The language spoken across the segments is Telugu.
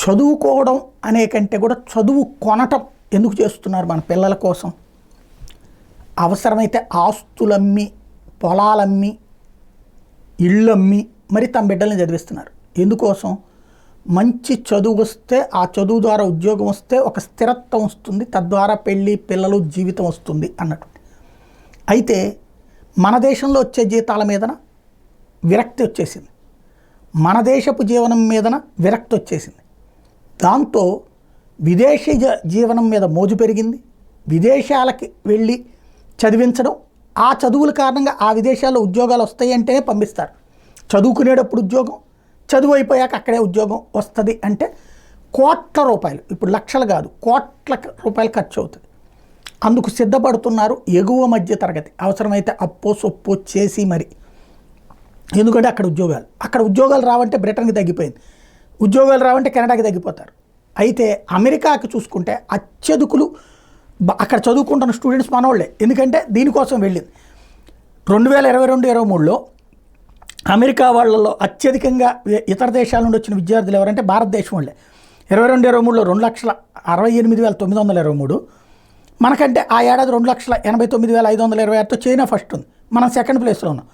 చదువుకోవడం అనే కంటే కూడా చదువు కొనటం ఎందుకు చేస్తున్నారు మన పిల్లల కోసం? అవసరమైతే ఆస్తులమ్మి, పొలాలమ్మి, ఇళ్ళమ్మి మరి తమ బిడ్డల్ని చదివిస్తున్నారు. ఎందుకోసం? మంచి చదువు వస్తే, ఆ చదువు ద్వారా ఉద్యోగం వస్తే ఒక స్థిరత్వం వస్తుంది, తద్వారా పెళ్ళి, పిల్లలు, జీవితం వస్తుంది అన్నట్టు. అయితే మన దేశంలో వచ్చే జీతాల మీదన విరక్తి వచ్చేసింది, మన దేశపు జీవనం మీదన విరక్తి వచ్చేసింది. దాంతో విదేశీ జీవనం మీద మోజు పెరిగింది. విదేశాలకి వెళ్ళి చదివించడం, ఆ చదువుల కారణంగా ఆ విదేశాల్లో ఉద్యోగాలు వస్తాయి అంటేనే పంపిస్తారు. చదువుకునేటప్పుడు ఉద్యోగం, చదువు అయిపోయాక అక్కడే ఉద్యోగం వస్తుంది అంటే కోట్ల రూపాయలు, ఇప్పుడు లక్షలు కాదు కోట్ల రూపాయలు ఖర్చు అవుతుంది. అందుకు సిద్ధపడుతున్నారు ఎగువ మధ్య తరగతి, అవసరమైతే అప్పో సొప్పో చేసి మరి. ఎందుకంటే అక్కడ ఉద్యోగాలు రావంటే బ్రిటన్కి తగ్గిపోయింది, ఉద్యోగాలు రావంటే కెనడాకి తగ్గిపోతారు. అయితే అమెరికాకి చూసుకుంటే అత్యధికులు అక్కడ చదువుకుంటున్న స్టూడెంట్స్ మనోళ్ళే. ఎందుకంటే దీనికోసం వెళ్ళింది. 2022-23లో అమెరికా వాళ్ళలో అత్యధికంగా ఇతర దేశాల నుండి వచ్చిన విద్యార్థులు ఎవరంటే భారతదేశం వాళ్ళే. 22-23లో 2,68,923. మనకంటే ఆ ఏడాది 2,89,526తో చైనా ఫస్ట్ ఉంది, మనం సెకండ్ ప్లేస్లో ఉన్నాం.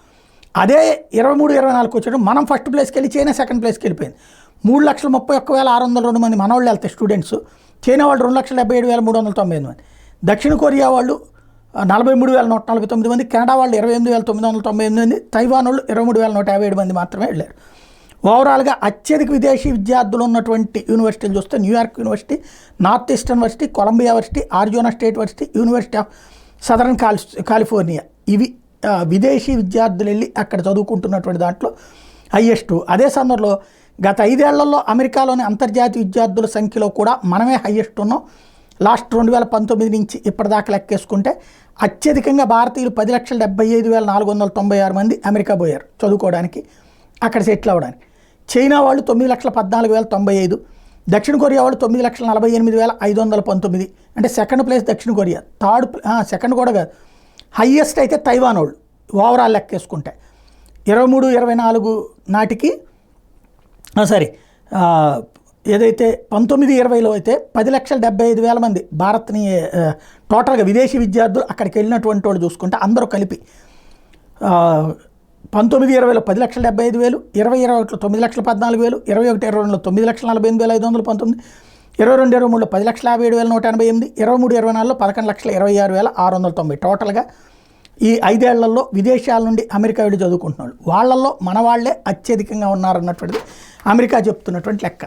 అదే 23-24 వచ్చాడు, మనం ఫస్ట్ ప్లేస్కి వెళ్ళి చైనా సెకండ్ ప్లేస్కి వెళ్ళిపోయింది. 3,31,602 మంది మనవాళ్ళు వెళ్తాయి స్టూడెంట్స్, చైనా వాళ్ళు 2,77,398 మంది, దక్షిణ కొరియా వాళ్ళు 43,149 మంది, కెనడా వాళ్ళు 28,998 మంది, తైవాన్ వాళ్ళు 23,157 మంది మాత్రమే వెళ్ళారు. ఓవరాల్గా అత్యధిక విదేశీ విద్యార్థులు ఉన్నటువంటి యూనివర్సిటీలు చూస్తే New York University, Northeastern University, Columbia University, Arizona State University, University of Southern California, ఇవి విదేశీ విద్యార్థులు వెళ్ళి అక్కడ చదువుకుంటున్నటువంటి దాంట్లో హయ్యెస్ట్. అదే సందర్భంలో గత 5 ఏళ్లలో అమెరికాలోని అంతర్జాతీయ విద్యార్థుల సంఖ్యలో కూడా మనమే హయ్యెస్ట్ ఉన్నాం. లాస్ట్ 2019 నుంచి ఇప్పటిదాకా లెక్కేసుకుంటే అత్యధికంగా భారతీయులు 10,75,496 మంది అమెరికా పోయారు చదువుకోవడానికి, అక్కడ సెటిల్ అవ్వడానికి. చైనా వాళ్ళు 9,14,095, దక్షిణ కొరియా వాళ్ళు 9,48,519. అంటే సెకండ్ ప్లేస్ దక్షిణ కొరియా, సెకండ్ కూడా కాదు, హయ్యెస్ట్ అయితే తైవాన్ వాళ్ళు ఓవరాల్ లెక్కేసుకుంటే. 23-24 నాటికి ఏదైతే 19-20లో అయితే 10,75,000 మంది భారత్ని టోటల్గా విదేశీ విద్యార్థులు అక్కడికి వెళ్ళినటువంటి వాళ్ళు చూసుకుంటే అందరూ కలిపి 19-20లో 10,75,000, 20-21లో 9,14,000, 21-22లో 9,48,519, 22-23లో 10,57,188, 23-24లో 11,26,26,690. టోటల్గా ఈ 5 ఏళ్లలో విదేశాల నుండి అమెరికా వెళ్ళి చదువుకుంటున్న వాళ్ళు, వాళ్ళల్లో మన వాళ్ళే అత్యధికంగా ఉన్నారన్నటువంటిది అమెరికా చెప్తున్నటువంటి లెక్క.